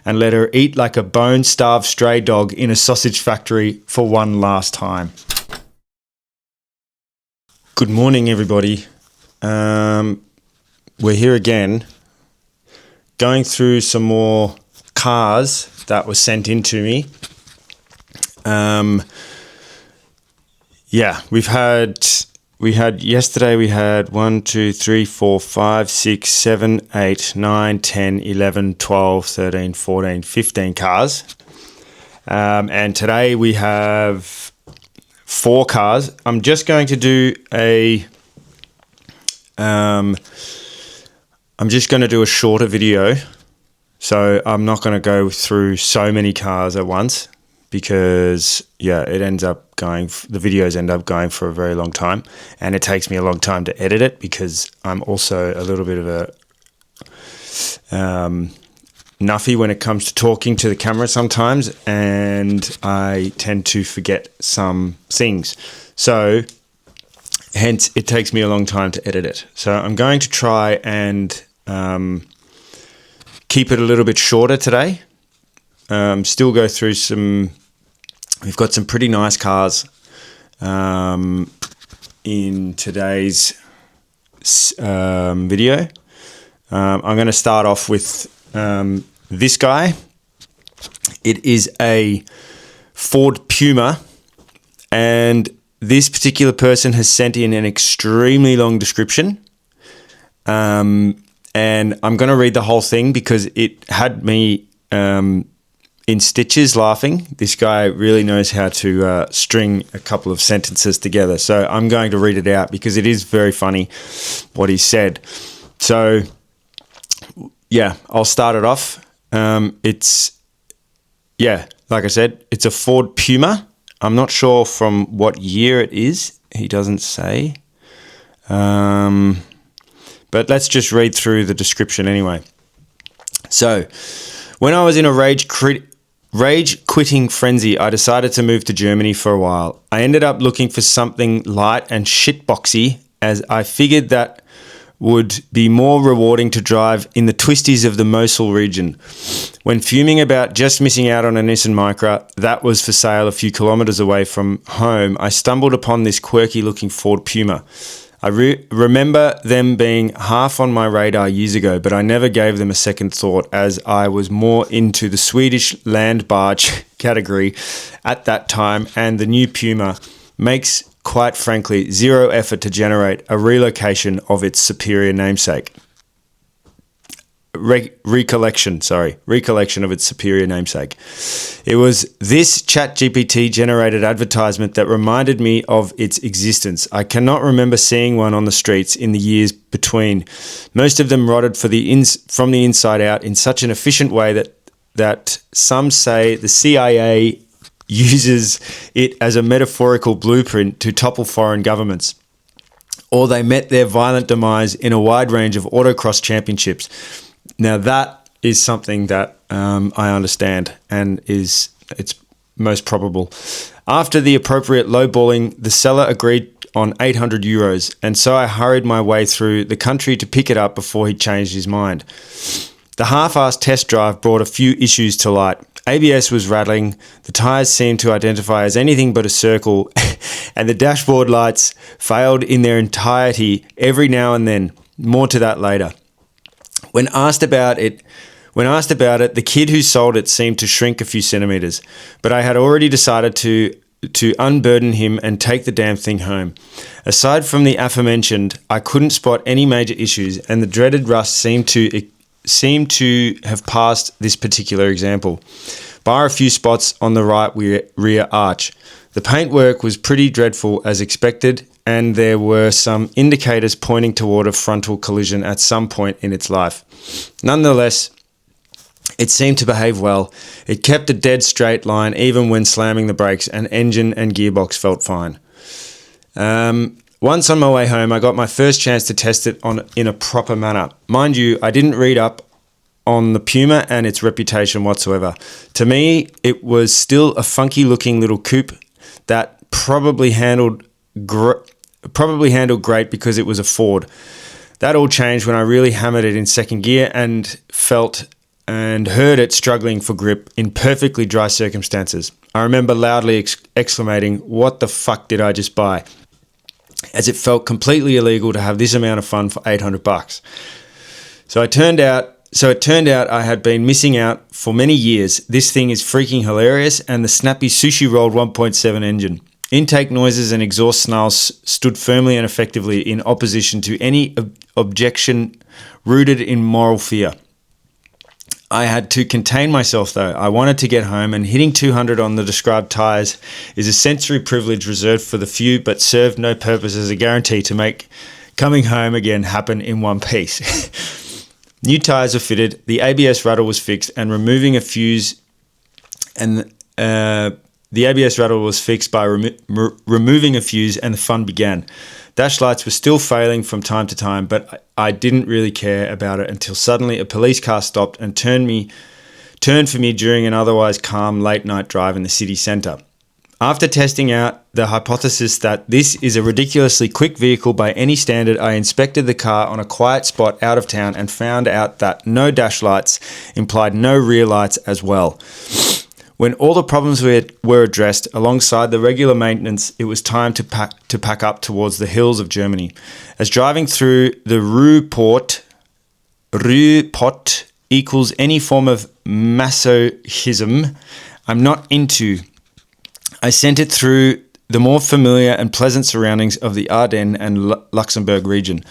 and let her eat like a bone-starved stray dog in a sausage factory for one last time. Good morning, everybody. We're here again, going through some more cars that were sent in to me. Yesterday we had 1, 2, 3, 4, 5, 6, 7, 8, 9, 10, 11, 12, 13, 14, 15 cars. And today we have 4 cars. I'm just going to do a shorter video. So I'm not going to go through so many cars at once because the videos end up going for a very long time, and it takes me a long time to edit it because I'm also a little bit of a nuffy when it comes to talking to the camera sometimes, and I tend to forget some things. So hence it takes me a long time to edit it. So I'm going to try and keep it a little bit shorter today. Still go through we've got some pretty nice cars in today's video. I'm going to start off with this guy. It is a Ford Puma, and this particular person has sent in an extremely long description. And I'm going to read the whole thing because it had me in stitches laughing. This guy really knows how to string a couple of sentences together. So I'm going to read it out because it is very funny what he said. So, I'll start it off. Like I said, it's a Ford Puma. I'm not sure from what year it is. He doesn't say. But let's just read through the description anyway. So, when I was in a rage quitting frenzy, I decided to move to Germany for a while. I ended up looking for something light and shitboxy, as I figured that would be more rewarding to drive in the twisties of the Mosul region. When fuming about just missing out on a Nissan Micra that was for sale a few kilometers away from home, I stumbled upon this quirky-looking Ford Puma. I remember them being half on my radar years ago, but I never gave them a second thought as I was more into the Swedish land barge category at that time, and the new Puma makes, quite frankly, zero effort to generate a relocation of its superior namesake. Recollection of its superior namesake. It was this ChatGPT generated advertisement that reminded me of its existence. I cannot remember seeing one on the streets in the years between. Most of them rotted from the inside out in such an efficient way that some say the CIA uses it as a metaphorical blueprint to topple foreign governments, or they met their violent demise in a wide range of autocross championships. Now that is something that I understand and it's most probable. After the appropriate lowballing, the seller agreed on €800, and so I hurried my way through the country to pick it up before he changed his mind. The half-assed test drive brought a few issues to light. ABS was rattling, the tyres seemed to identify as anything but a circle, and the dashboard lights failed in their entirety every now and then. More to that later. When asked about it, the kid who sold it seemed to shrink a few centimeters, but I had already decided to unburden him and take the damn thing home. Aside from the aforementioned, I couldn't spot any major issues, and the dreaded rust seemed to have passed this particular example, bar a few spots on the right rear arch. The paintwork was pretty dreadful as expected, and there were some indicators pointing toward a frontal collision at some point in its life. Nonetheless, it seemed to behave well. It kept a dead straight line even when slamming the brakes, and engine and gearbox felt fine. Once on my way home, I got my first chance to test it in a proper manner. Mind you, I didn't read up on the Puma and its reputation whatsoever. To me, it was still a funky-looking little coupe that probably handled great because it was a Ford. That all changed when I really hammered it in second gear and felt and heard it struggling for grip in perfectly dry circumstances. I remember loudly exclamating, "What the fuck did I just buy?" as it felt completely illegal to have this amount of fun for $800. So it turned out I had been missing out for many years. This thing is freaking hilarious, and the snappy sushi rolled 1.7 engine. Intake noises and exhaust snarls stood firmly and effectively in opposition to any objection rooted in moral fear. I had to contain myself though. I wanted to get home, and hitting 200 on the described tyres is a sensory privilege reserved for the few, but served no purpose as a guarantee to make coming home again happen in one piece. New tyres were fitted, the ABS rattle was fixed, and removing a fuse, and the ABS rattle was fixed by removing a fuse, and the fun began. Dash lights were still failing from time to time, but I didn't really care about it until suddenly a police car stopped and turned for me during an otherwise calm late night drive in the city centre. After testing out the hypothesis that this is a ridiculously quick vehicle by any standard, I inspected the car on a quiet spot out of town and found out that no dash lights implied no rear lights as well. When all the problems were addressed alongside the regular maintenance, it was time to pack up towards the hills of Germany. As driving through the Ruhrpott equals any form of masochism I'm not into, I sent it through the more familiar and pleasant surroundings of the Ardennes and Luxembourg region,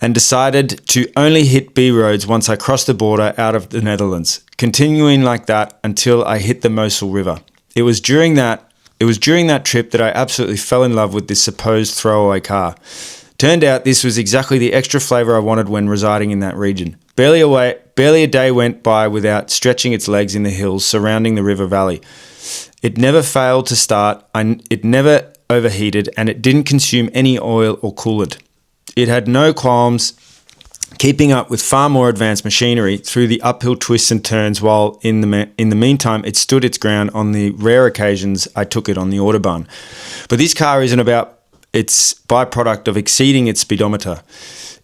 and decided to only hit B roads once I crossed the border out of the Netherlands, continuing like that until I hit the Mosel River. It was during that trip that I absolutely fell in love with this supposed throwaway car. Turned out this was exactly the extra flavour I wanted when residing in that region. Barely a day went by without stretching its legs in the hills surrounding the river valley. It never failed to start, it never overheated, and it didn't consume any oil or coolant. It had no qualms keeping up with far more advanced machinery through the uphill twists and turns, while in the meantime it stood its ground on the rare occasions I took it on the Autobahn. But this car isn't about its byproduct of exceeding its speedometer.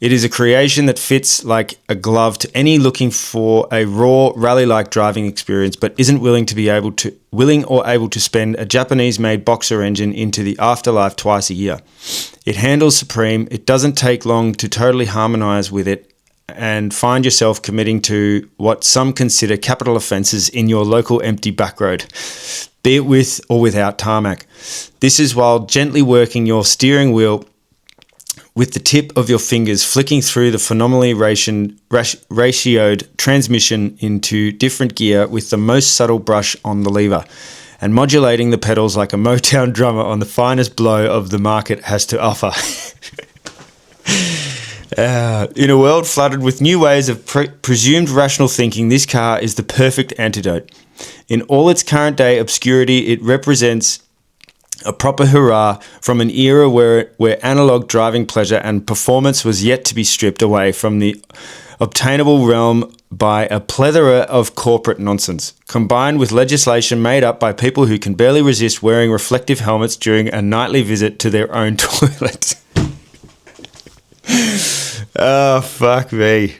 It is a creation that fits like a glove to any looking for a raw rally-like driving experience, but isn't willing or able to spend a Japanese-made boxer engine into the afterlife twice a year. It handles supreme. It doesn't take long to totally harmonize with it and find yourself committing to what some consider capital offences in your local empty back road, be it with or without tarmac. This is while gently working your steering wheel with the tip of your fingers, flicking through the phenomenally ratioed transmission into different gear with the most subtle brush on the lever, and modulating the pedals like a Motown drummer on the finest blow of the market has to offer. In a world flooded with new ways of presumed rational thinking, this car is the perfect antidote. In all its current day obscurity, it represents a proper hurrah from an era where analog driving pleasure and performance was yet to be stripped away from the obtainable realm by a plethora of corporate nonsense, combined with legislation made up by people who can barely resist wearing reflective helmets during a nightly visit to their own toilet. Oh, fuck me.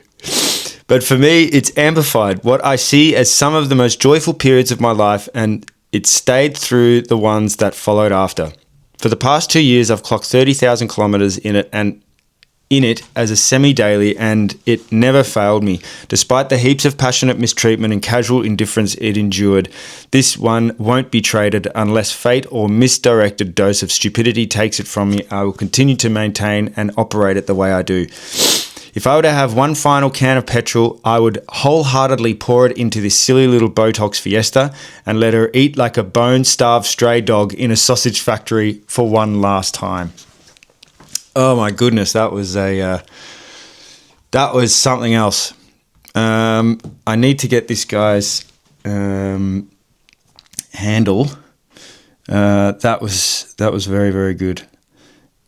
But for me, it's amplified what I see as some of the most joyful periods of my life, and it stayed through the ones that followed after. For the past 2 years, I've clocked 30,000 kilometres in it as a semi-daily, and it never failed me. Despite the heaps of passionate mistreatment and casual indifference it endured, this one won't be traded unless fate or misdirected dose of stupidity takes it from me. I will continue to maintain and operate it the way I do. If I were to have one final can of petrol, I would wholeheartedly pour it into this silly little Botox Fiesta and let her eat like a bone-starved stray dog in a sausage factory for one last time. Oh my goodness, that was something else. I need to get this guy's handle. That was very, very good.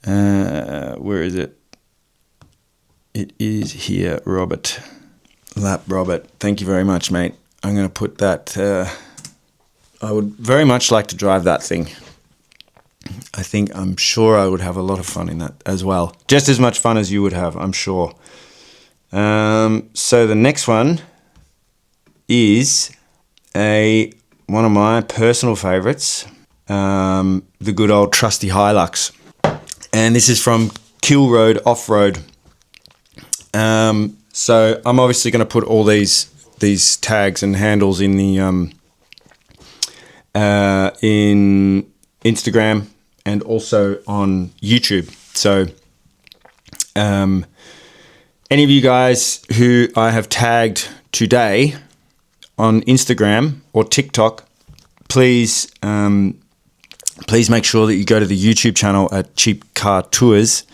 Where is it? It is here, Robert. Lap Robert. Thank you very much, mate. I'm going to put that... I would very much like to drive that thing. I'm sure I would have a lot of fun in that as well. Just as much fun as you would have, I'm sure. So the next one is one of my personal favorites, the good old trusty Hilux. And this is from Kill Road Off-Road. So I'm obviously going to put all these tags and handles in the in Instagram and also on YouTube. So any of you guys who I have tagged today on Instagram or TikTok, please make sure that you go to the YouTube channel at Cheap Car Tours,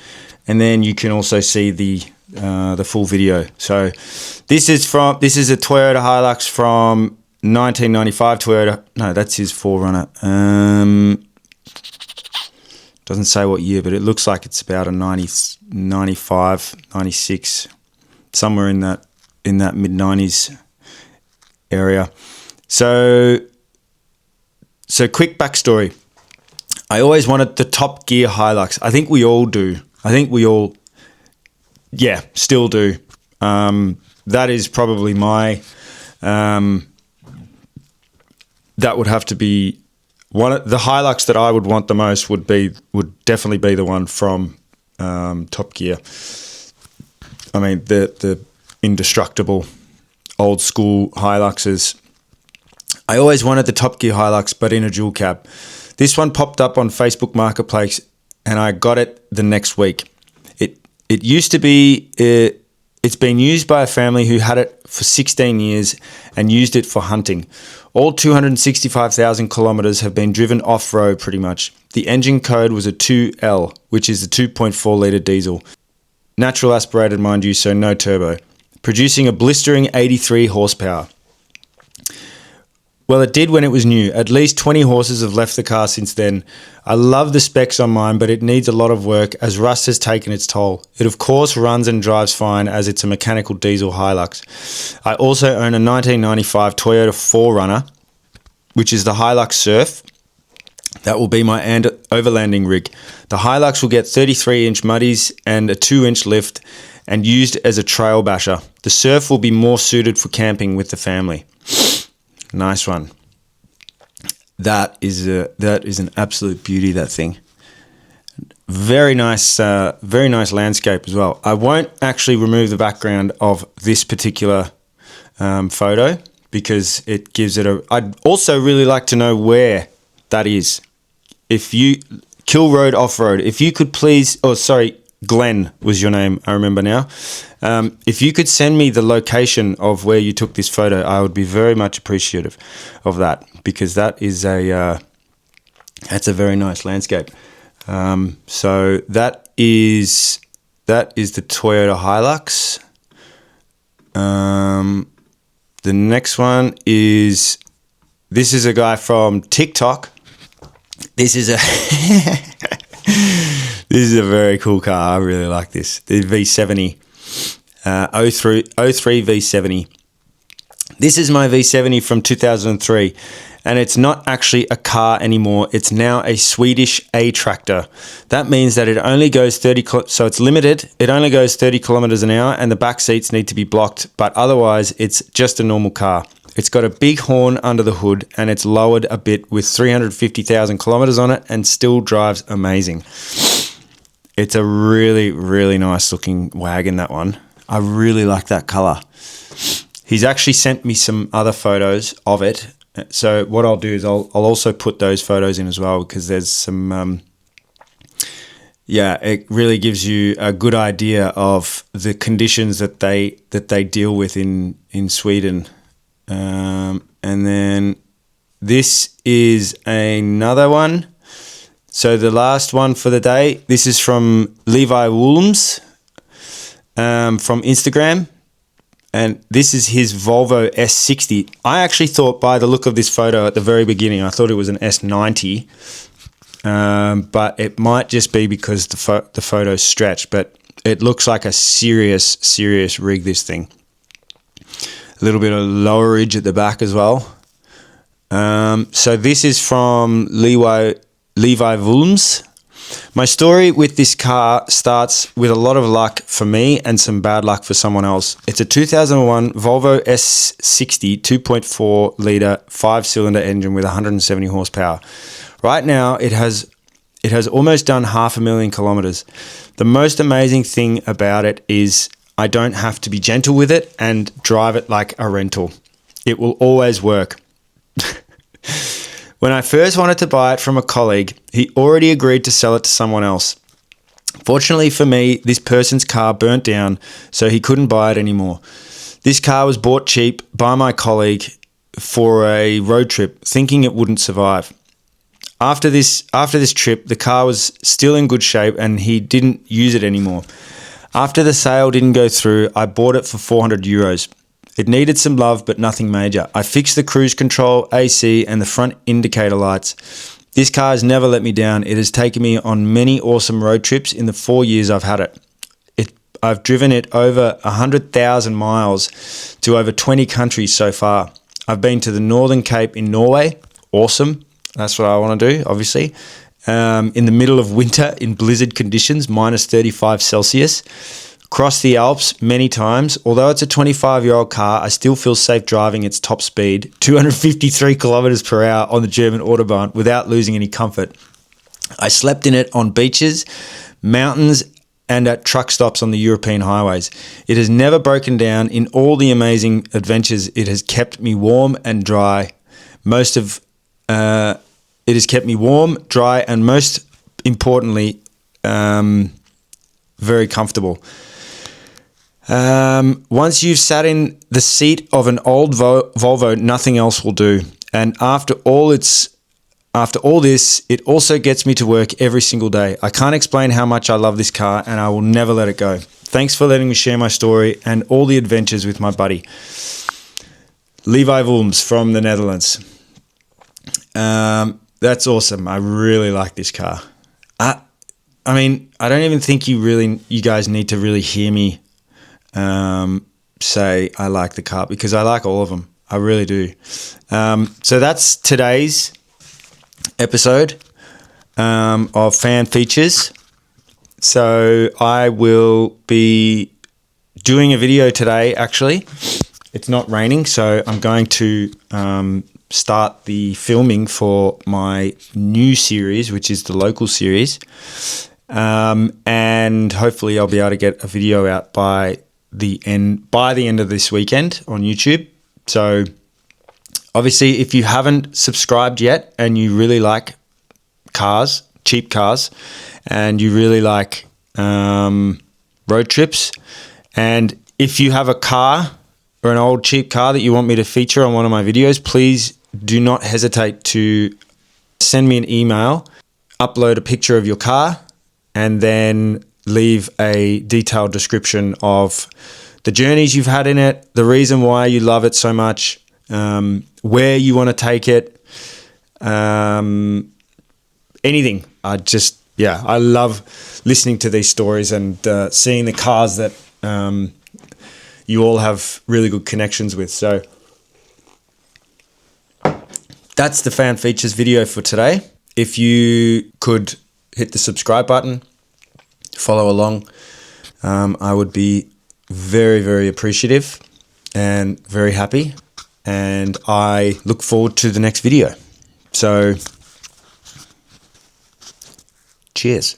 and then you can also see the full video. So this is a Toyota Hilux from 1995 Toyota. No, that's his 4Runner. Doesn't say what year, but it looks like it's about a 95, 96, somewhere in that mid-90s area. So quick backstory. I always wanted the Top Gear Hilux. I think we all do. Still do. That is probably my... that would have to be the Hilux that I would want the most. Would definitely be the one from Top Gear. I mean, the indestructible old school Hiluxes. I always wanted the Top Gear Hilux, but in a dual cab. This one popped up on Facebook Marketplace, and I got it the next week. It used to be. It's been used by a family who had it for 16 years and used it for hunting. All 265,000 kilometers have been driven off-road pretty much. The engine code was a 2L, which is a 2.4 litre diesel. Natural aspirated, mind you, so no turbo. Producing a blistering 83 horsepower. Well, it did when it was new. At least 20 horses have left the car since then. I love the specs on mine, but it needs a lot of work as rust has taken its toll. It of course runs and drives fine as it's a mechanical diesel Hilux. I also own a 1995 Toyota 4Runner, which is the Hilux Surf. That will be my overlanding rig. The Hilux will get 33-inch muddies and a 2-inch lift and used as a trail basher. The Surf will be more suited for camping with the family. Nice one. That is an absolute beauty, that thing. Very nice landscape as well. I won't actually remove the background of this particular photo because it gives it I'd also really like to know where that is. If you... Kill Road Off-Road. If you could please... Oh, sorry. Glenn was your name, I remember now. If you could send me the location of where you took this photo, I would be very much appreciative of that, because that is that's a very nice landscape. So that is the Toyota Hilux. The next one is, this is a guy from TikTok. This is a this is a very cool car. I really like this. The V70, 03 V70. This is my V70 from 2003, and it's not actually a car anymore. It's now a Swedish A-tractor. That means that it only goes 30, so it's limited. It only goes 30 kilometers an hour, and the back seats need to be blocked, but otherwise it's just a normal car. It's got a big horn under the hood, and it's lowered a bit with 350,000 kilometers on it and still drives amazing. It's a really, really nice looking wagon, that one. I really like that color. He's actually sent me some other photos of it. So what I'll do is I'll also put those photos in as well, because there's some, it really gives you a good idea of the conditions that they deal with in Sweden. And then this is another one. So the last one for the day, this is from Levi Wooms from Instagram. And this is his Volvo S60. I actually thought, by the look of this photo at the very beginning, I thought it was an S90. But it might just be because the photo's stretched. But it looks like a serious rig, this thing. A little bit of lowerage at the back as well. So this is from Levi Wooms. My story with this car starts with a lot of luck for me and some bad luck for someone else. It's a 2001 Volvo S60 2.4 litre 5-cylinder engine with 170 horsepower. Right now, it has almost done 500,000 kilometers. The most amazing thing about it is I don't have to be gentle with it and drive it like a rental. It will always work. When I first wanted to buy it from a colleague, he already agreed to sell it to someone else. Fortunately for me, this person's car burnt down, so he couldn't buy it anymore. This car was bought cheap by my colleague for a road trip, thinking it wouldn't survive. After this trip, the car was still in good shape and he didn't use it anymore. After the sale didn't go through, I bought it for 400 euros. It needed some love, but nothing major. I fixed the cruise control, AC, and the front indicator lights. This car has never let me down. It has taken me on many awesome road trips in the 4 years I've had it. I've driven it over 100,000 miles to over 20 countries so far. I've been to the Northern Cape in Norway. Awesome. That's what I want to do, obviously. In the middle of winter in blizzard conditions, minus 35 Celsius. Crossed the Alps many times. Although it's a 25-year-old car, I still feel safe driving its top speed, 253 kilometers per hour on the German Autobahn without losing any comfort. I slept in it on beaches, mountains, and at truck stops on the European highways. It has never broken down. In all the amazing adventures, it has kept me warm and dry. It has kept me warm, dry, and most importantly, very comfortable. Once you've sat in the seat of an old Volvo, nothing else will do. And after all this, it also gets me to work every single day. I can't explain how much I love this car and I will never let it go. Thanks for letting me share my story and all the adventures with my buddy. Levi Wilms from the Netherlands. That's awesome. I really like this car. I mean, I don't even think you guys need to really hear me say I like the car, because I like all of them. I really do. So that's today's episode of Fan Features. So I will be doing a video today, actually. It's not raining, so I'm going to start the filming for my new series, which is the local series. And hopefully I'll be able to get a video out by the end of this weekend on YouTube. So obviously, if you haven't subscribed yet and you really like cars, cheap cars, and you really like road trips, and if you have a car or an old cheap car that you want me to feature on one of my videos, please do not hesitate to send me an email, upload a picture of your car, and then leave a detailed description of the journeys you've had in it, the reason why you love it so much, where you want to take it, anything. I love listening to these stories and seeing the cars that you all have really good connections with. So that's the Fan Features video for today. If you could hit the subscribe button, follow along, I would be very, very appreciative and very happy. And I look forward to the next video. So, cheers.